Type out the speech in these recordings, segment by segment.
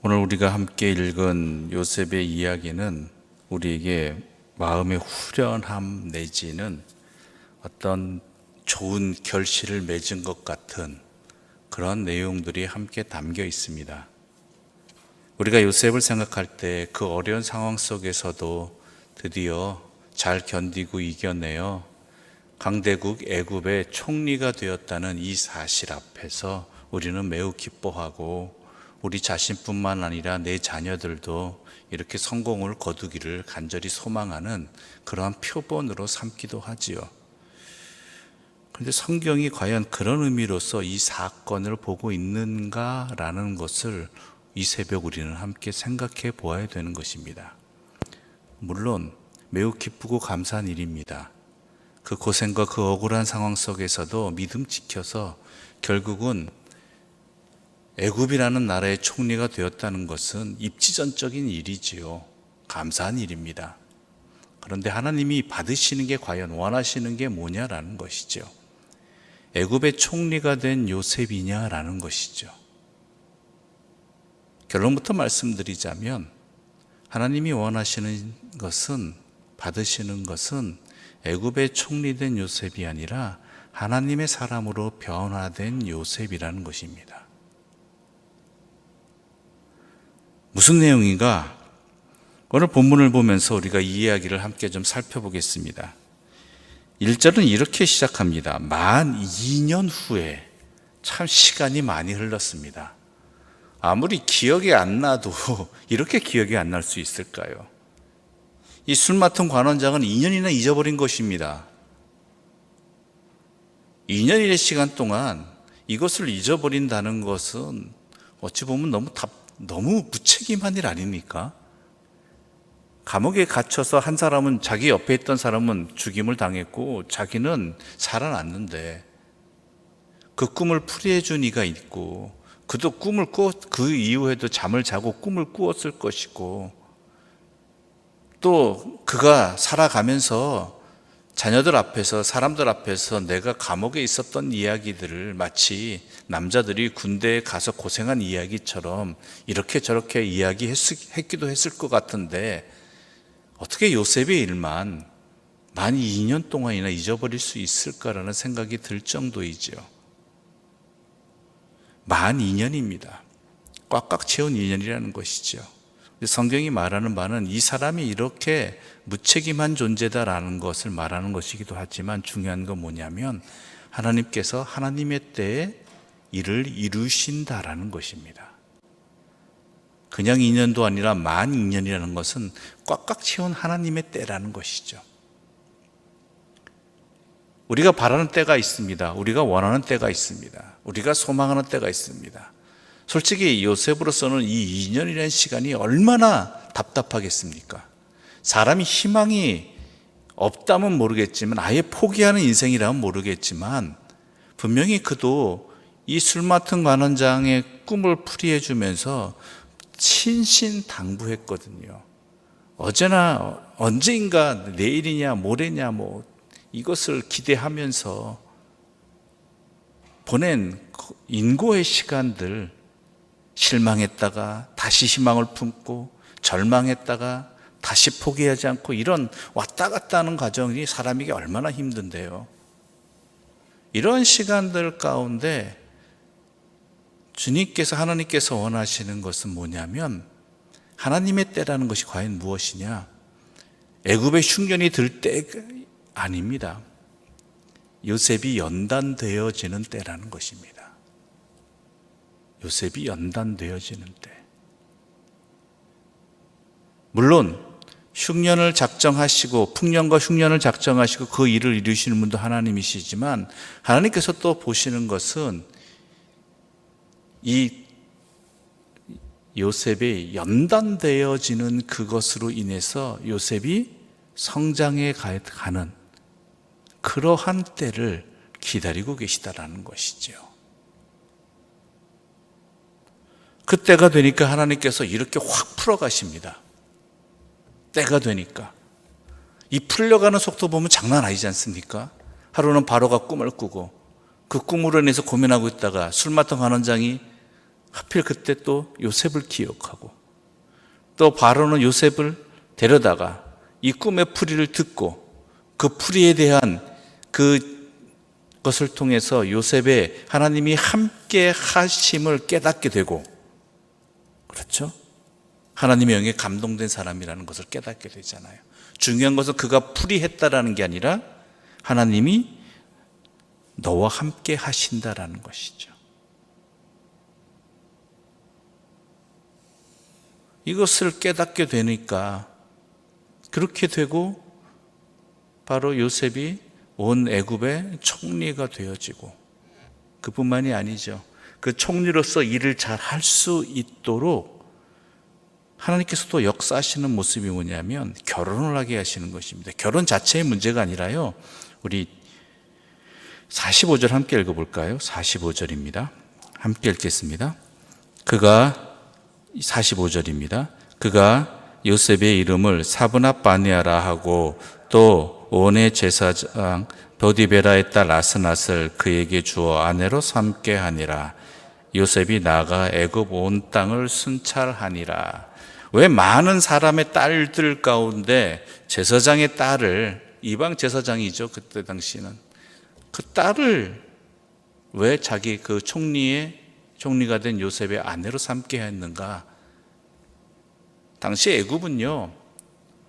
오늘 우리가 함께 읽은 요셉의 이야기는 우리에게 마음의 후련함 내지는 어떤 좋은 결실을 맺은 것 같은 그런 내용들이 함께 담겨 있습니다. 우리가 요셉을 생각할 때 그 어려운 상황 속에서도 드디어 잘 견디고 이겨내어 강대국 애굽의 총리가 되었다는 이 사실 앞에서 우리는 매우 기뻐하고 우리 자신뿐만 아니라 내 자녀들도 이렇게 성공을 거두기를 간절히 소망하는 그러한 표본으로 삼기도 하지요. 그런데 성경이 과연 그런 의미로서 이 사건을 보고 있는가라는 것을 이 새벽 우리는 함께 생각해 보아야 되는 것입니다. 물론 매우 기쁘고 감사한 일입니다. 그 고생과 그 억울한 상황 속에서도 믿음 지켜서 결국은 애굽이라는 나라의 총리가 되었다는 것은 입지전적인 일이지요. 감사한 일입니다. 그런데 하나님이 받으시는 게 과연 원하시는 게 뭐냐라는 것이죠. 애굽의 총리가 된 요셉이냐라는 것이죠. 결론부터 말씀드리자면 하나님이 원하시는 것은, 받으시는 것은 애굽의 총리된 요셉이 아니라 하나님의 사람으로 변화된 요셉이라는 것입니다. 무슨 내용인가? 오늘 본문을 보면서 우리가 이 이야기를 함께 좀 살펴보겠습니다. 1절은 이렇게 시작합니다. 만 2년 후에. 참 시간이 많이 흘렀습니다. 아무리 기억이 안 나도 이렇게 기억이 안 날 수 있을까요? 이 술 맡은 관원장은 2년이나 잊어버린 것입니다. 2년의 시간 동안 이것을 잊어버린다는 것은 어찌 보면 너무 무책임한 일 아닙니까? 감옥에 갇혀서 한 사람은, 자기 옆에 있던 사람은 죽임을 당했고 자기는 살아났는데 그 꿈을 풀이해 준 이가 있고, 그도 꿈을 그 이후에도 잠을 자고 꿈을 꾸었을 것이고, 또 그가 살아가면서 자녀들 앞에서, 사람들 앞에서 내가 감옥에 있었던 이야기들을 마치 남자들이 군대에 가서 고생한 이야기처럼 이렇게 저렇게 이야기했기도 했을 것 같은데, 어떻게 요셉의 일만 만 2년 동안이나 잊어버릴 수 있을까라는 생각이 들 정도이죠. 만 2년입니다. 꽉꽉 채운 2년이라는 것이죠. 성경이 말하는 바는 이 사람이 이렇게 무책임한 존재다라는 것을 말하는 것이기도 하지만, 중요한 건 뭐냐면 하나님께서 하나님의 때에 일을 이루신다라는 것입니다. 그냥 2년도 아니라 만 2년이라는 것은 꽉꽉 채운 하나님의 때라는 것이죠. 우리가 바라는 때가 있습니다. 우리가 원하는 때가 있습니다. 우리가 소망하는 때가 있습니다. 솔직히 요셉으로서는 이 2년이라는 시간이 얼마나 답답하겠습니까? 사람이 희망이 없다면 모르겠지만, 아예 포기하는 인생이라면 모르겠지만, 분명히 그도 이 술 맡은 관원장의 꿈을 풀이해 주면서 신신당부했거든요. 어제나 언제인가, 내일이냐 모레냐 이것을 기대하면서 보낸 인고의 시간들, 실망했다가 다시 희망을 품고, 절망했다가 다시 포기하지 않고, 이런 왔다 갔다 하는 과정이 사람에게 얼마나 힘든데요. 이런 시간들 가운데 하나님께서 원하시는 것은 뭐냐면, 하나님의 때라는 것이 과연 무엇이냐? 애굽의 흉년이 들 때가 아닙니다. 요셉이 연단되어지는 때라는 것입니다. 요셉이 연단되어지는 때. 물론 흉년을 작정하시고, 풍년과 흉년을 작정하시고 그 일을 이루시는 분도 하나님이시지만, 하나님께서 또 보시는 것은 이 요셉이 연단되어지는 그것으로 인해서 요셉이 성장해 가는 그러한 때를 기다리고 계시다라는 것이죠. 그때가 되니까 하나님께서 이렇게 확 풀어가십니다. 때가 되니까. 이 풀려가는 속도 보면 장난 아니지 않습니까? 하루는 바로가 꿈을 꾸고, 그 꿈으로 인해서 고민하고 있다가 술 맡은 관원장이 하필 그때 또 요셉을 기억하고, 또 바로는 요셉을 데려다가 이 꿈의 풀이를 듣고 그 풀이에 대한 그것을 통해서 요셉의 하나님이 함께 하심을 깨닫게 되고, 그렇죠? 하나님의 영에 감동된 사람이라는 것을 깨닫게 되잖아요. 중요한 것은 그가 풀이했다라는 게 아니라 하나님이 너와 함께 하신다라는 것이죠. 이것을 깨닫게 되니까 그렇게 되고 바로 요셉이 온 애굽의 총리가 되어지고, 그뿐만이 아니죠. 그 총리로서 일을 잘 할 수 있도록 하나님께서 또 역사하시는 모습이 뭐냐면 결혼을 하게 하시는 것입니다. 결혼 자체의 문제가 아니라요. 우리 45절 함께 읽어볼까요? 45절입니다. 함께 읽겠습니다. 45절입니다. 그가 요셉의 이름을 사브낫 바네아라 하고 또 온의 제사장 보디베라의 딸 아스낫을 그에게 주어 아내로 삼게 하니라. 요셉이 나가 애굽 온 땅을 순찰하니라. 왜 많은 사람의 딸들 가운데 제사장의 딸을, 이방 제사장이죠 그때 당시는, 그 딸을 왜 자기 그 총리가 된 요셉의 아내로 삼게 했는가? 당시 애굽은요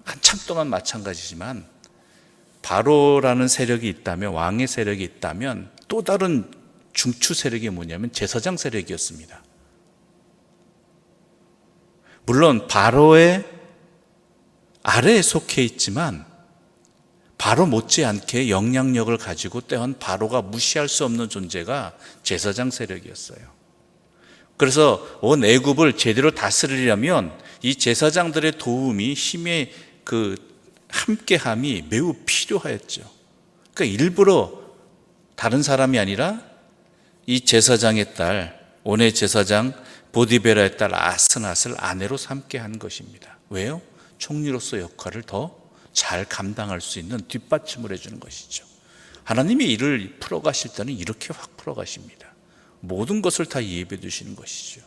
한참 동안 마찬가지지만 바로라는 세력이 있다면, 왕의 세력이 있다면 또 다른 중추 세력이 뭐냐면 제사장 세력이었습니다. 물론 바로의 아래에 속해 있지만 바로 못지않게 영향력을 가지고 때론 바로가 무시할 수 없는 존재가 제사장 세력이었어요. 그래서 온 애굽을 제대로 다스리려면 이 제사장들의 도움이, 힘의 그 함께함이 매우 필요하였죠. 그러니까 일부러 다른 사람이 아니라 이 제사장의 딸, 온의 제사장 보디베라의 딸 아스낫을 아내로 삼게 한 것입니다. 왜요? 총리로서 역할을 더 잘 감당할 수 있는 뒷받침을 해주는 것이죠. 하나님이 일을 풀어가실 때는 이렇게 확 풀어가십니다. 모든 것을 다 예배해 두시는 것이죠.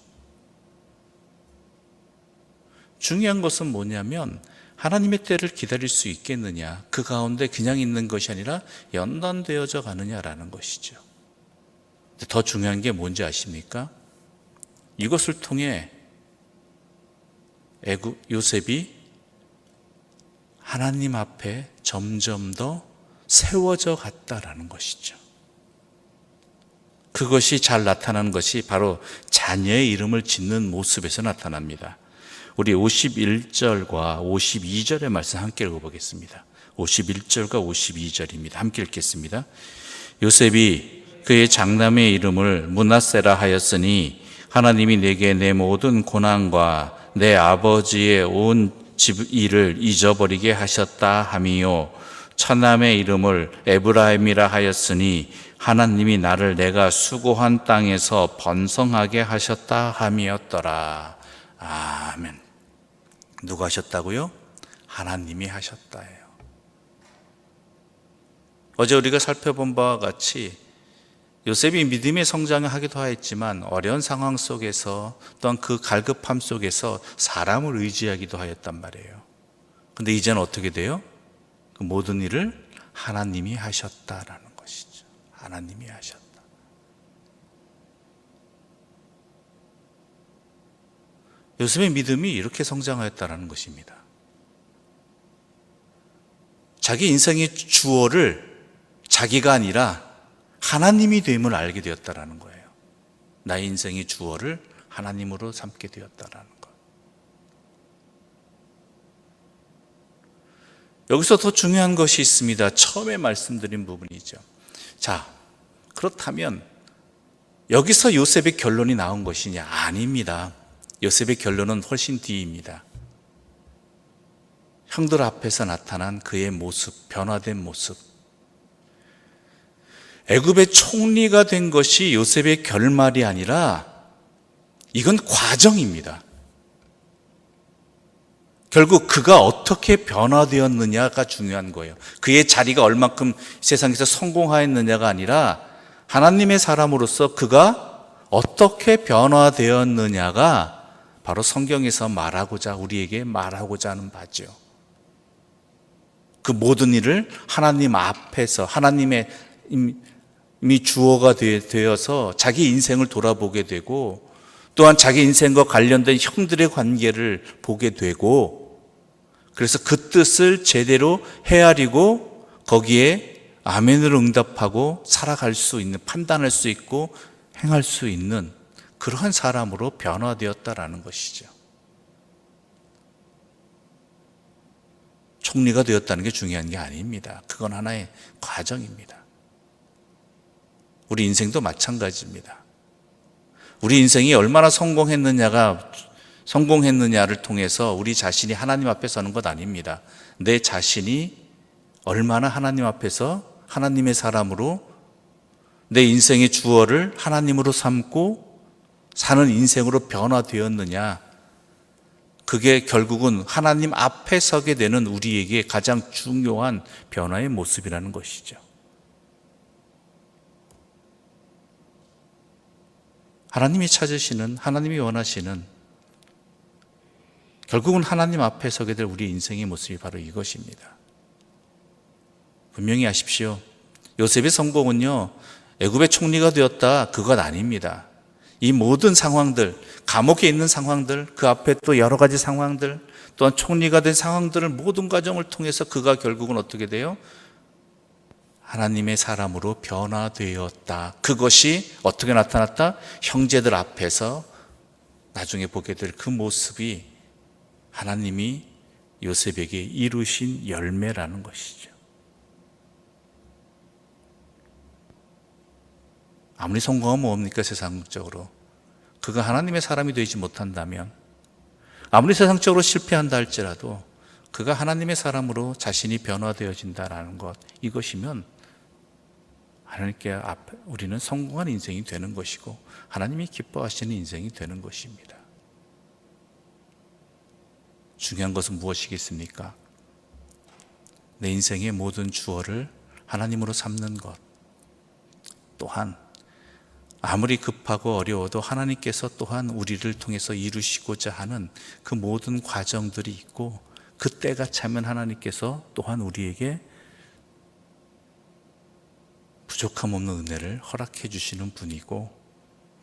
중요한 것은 뭐냐면 하나님의 때를 기다릴 수 있겠느냐, 그 가운데 그냥 있는 것이 아니라 연단되어져 가느냐라는 것이죠. 더 중요한 게 뭔지 아십니까? 이것을 통해 요셉이 하나님 앞에 점점 더 세워져 갔다라는 것이죠. 그것이 잘 나타나는 것이 바로 자녀의 이름을 짓는 모습에서 나타납니다. 우리 51절과 52절의 말씀 함께 읽어보겠습니다. 51절과 52절입니다. 함께 읽겠습니다. 요셉이 그의 장남의 이름을 므낫세라 하였으니 하나님이 내게 내 모든 고난과 내 아버지의 온 집 일을 잊어버리게 하셨다 함이요, 첫남의 이름을 에브라임이라 하였으니 하나님이 나를 내가 수고한 땅에서 번성하게 하셨다 함이었더라. 아멘. 누가 하셨다고요? 하나님이 하셨다예요. 어제 우리가 살펴본 바와 같이 요셉이 믿음의 성장을 하기도 하였지만 어려운 상황 속에서, 또한 그 갈급함 속에서 사람을 의지하기도 하였단 말이에요. 그런데 이제는 어떻게 돼요? 그 모든 일을 하나님이 하셨다라는 것이죠. 하나님이 하셨다. 요셉의 믿음이 이렇게 성장하였다라는 것입니다. 자기 인생의 주어를 자기가 아니라 하나님이 됨을 알게 되었다라는 거예요. 나의 인생의 주어를 하나님으로 삼게 되었다라는 것. 여기서 더 중요한 것이 있습니다. 처음에 말씀드린 부분이죠. 자, 그렇다면 여기서 요셉의 결론이 나온 것이냐? 아닙니다. 요셉의 결론은 훨씬 뒤입니다. 형들 앞에서 나타난 그의 모습, 변화된 모습, 애굽의 총리가 된 것이 요셉의 결말이 아니라 이건 과정입니다. 결국 그가 어떻게 변화되었느냐가 중요한 거예요. 그의 자리가 얼만큼 세상에서 성공하였느냐가 아니라 하나님의 사람으로서 그가 어떻게 변화되었느냐가 바로 성경에서 우리에게 말하고자 하는 바죠. 그 모든 일을 하나님 앞에서 하나님의 이미 주어가 되어서 자기 인생을 돌아보게 되고, 또한 자기 인생과 관련된 형들의 관계를 보게 되고, 그래서 그 뜻을 제대로 헤아리고 거기에 아멘으로 응답하고 살아갈 수 있는, 판단할 수 있고 행할 수 있는 그러한 사람으로 변화되었다라는 것이죠. 총리가 되었다는 게 중요한 게 아닙니다. 그건 하나의 과정입니다. 우리 인생도 마찬가지입니다. 우리 인생이 얼마나 성공했느냐를 통해서 우리 자신이 하나님 앞에 서는 것 아닙니다. 내 자신이 얼마나 하나님 앞에서 하나님의 사람으로 내 인생의 주어를 하나님으로 삼고 사는 인생으로 변화되었느냐, 그게 결국은 하나님 앞에 서게 되는 우리에게 가장 중요한 변화의 모습이라는 것이죠. 하나님이 찾으시는, 하나님이 원하시는, 결국은 하나님 앞에 서게 될 우리 인생의 모습이 바로 이것입니다. 분명히 아십시오. 요셉의 성공은요, 애굽의 총리가 되었다, 그것 아닙니다. 이 모든 상황들, 감옥에 있는 상황들, 그 앞에 또 여러 가지 상황들, 또한 총리가 된 상황들을 모든 과정을 통해서 그가 결국은 어떻게 돼요? 하나님의 사람으로 변화되었다. 그것이 어떻게 나타났다? 형제들 앞에서 나중에 보게 될 그 모습이 하나님이 요셉에게 이루신 열매라는 것이죠. 아무리 성공하면 뭡니까? 세상적으로 그가 하나님의 사람이 되지 못한다면, 아무리 세상적으로 실패한다 할지라도 그가 하나님의 사람으로 자신이 변화되어진다라는 것, 이것이면 하나님께 앞에 우리는 성공한 인생이 되는 것이고 하나님이 기뻐하시는 인생이 되는 것입니다. 중요한 것은 무엇이겠습니까? 내 인생의 모든 주어를 하나님으로 삼는 것, 또한 아무리 급하고 어려워도 하나님께서 또한 우리를 통해서 이루시고자 하는 그 모든 과정들이 있고, 그때가 차면 하나님께서 또한 우리에게 부족함 없는 은혜를 허락해 주시는 분이고,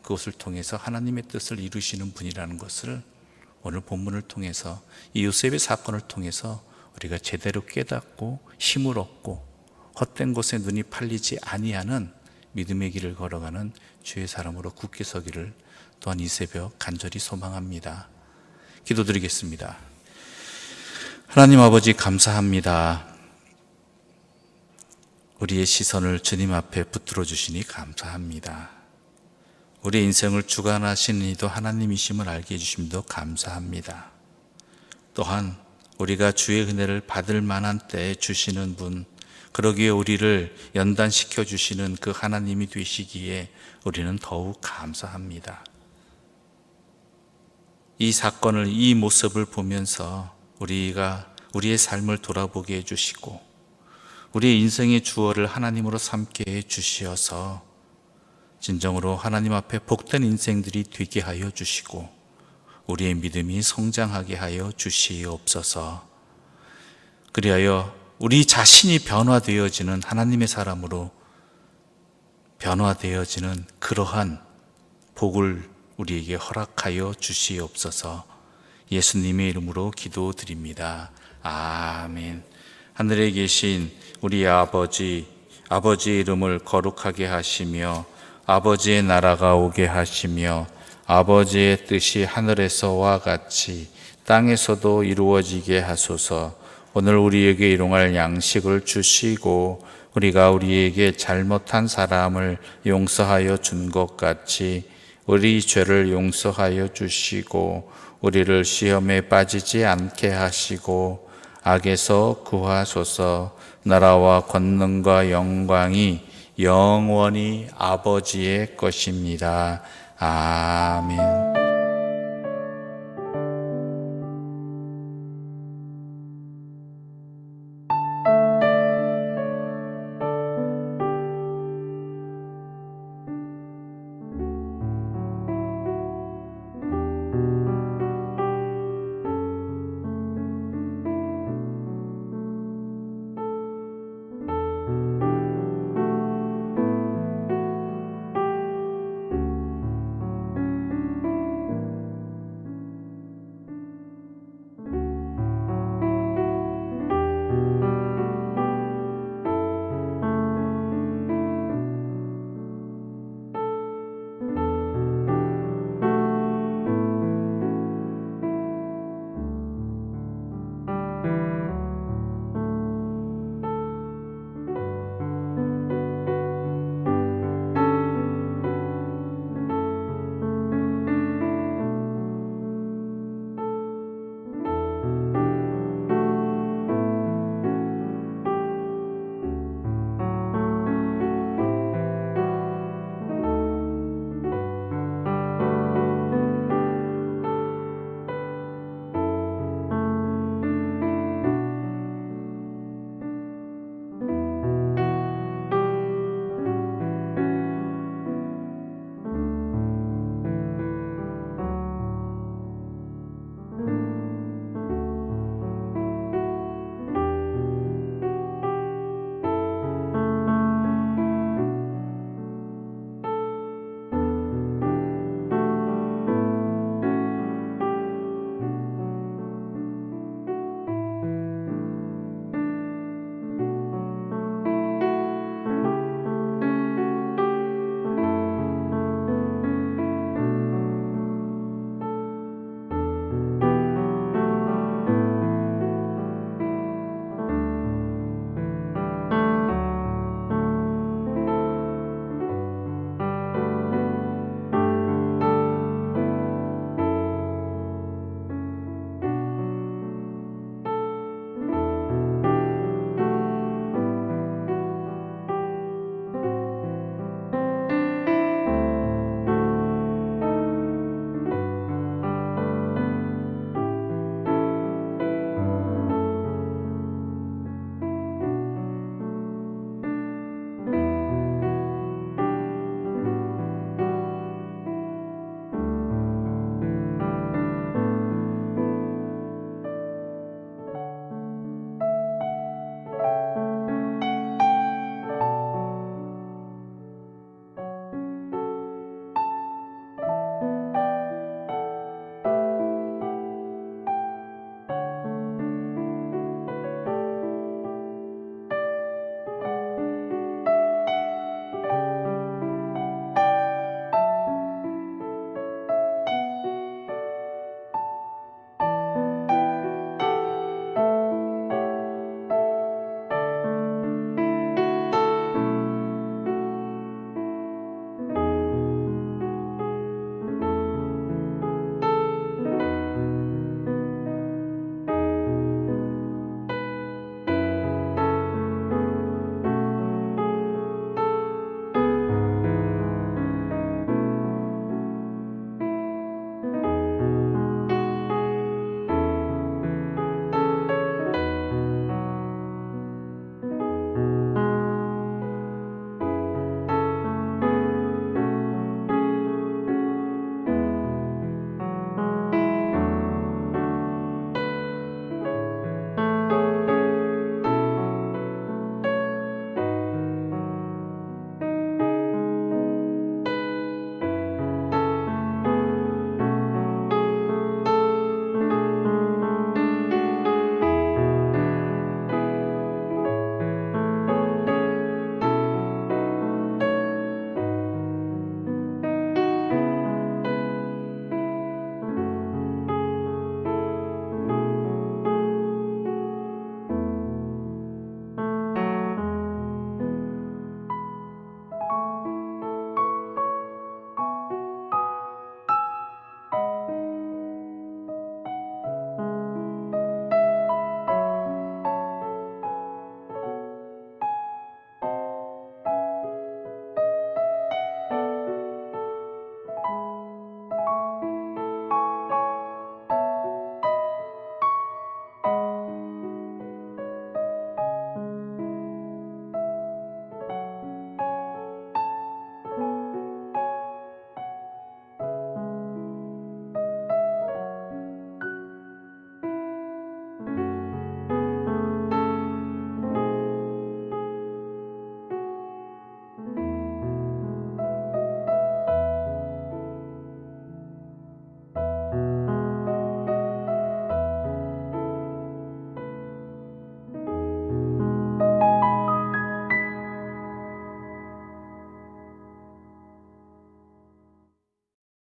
그것을 통해서 하나님의 뜻을 이루시는 분이라는 것을 오늘 본문을 통해서, 이 요셉의 사건을 통해서 우리가 제대로 깨닫고 힘을 얻고 헛된 것에 눈이 팔리지 아니하는 믿음의 길을 걸어가는 주의 사람으로 굳게 서기를 또한 이 새벽 간절히 소망합니다. 기도드리겠습니다. 하나님 아버지, 감사합니다. 우리의 시선을 주님 앞에 붙들어 주시니 감사합니다. 우리의 인생을 주관하시는 이도 하나님이심을 알게 해주심도 감사합니다. 또한 우리가 주의 은혜를 받을 만한 때에 주시는 분, 그러기에 우리를 연단시켜 주시는 그 하나님이 되시기에 우리는 더욱 감사합니다. 이 사건을, 이 모습을 보면서 우리가 우리의 삶을 돌아보게 해주시고 우리의 인생의 주어를 하나님으로 삼게 해주시어서 진정으로 하나님 앞에 복된 인생들이 되게 하여 주시고 우리의 믿음이 성장하게 하여 주시옵소서. 그리하여 우리 자신이 변화되어지는 하나님의 사람으로 변화되어지는 그러한 복을 우리에게 허락하여 주시옵소서. 예수님의 이름으로 기도드립니다. 아멘. 하늘에 계신 우리 아버지의 이름을 거룩하게 하시며 아버지의 나라가 오게 하시며 아버지의 뜻이 하늘에서와 같이 땅에서도 이루어지게 하소서. 오늘 우리에게 일용할 양식을 주시고 우리가 우리에게 잘못한 사람을 용서하여 준 것 같이 우리 죄를 용서하여 주시고 우리를 시험에 빠지지 않게 하시고 악에서 구하소서. 나라와 권능과 영광이 영원히 아버지의 것입니다. 아멘.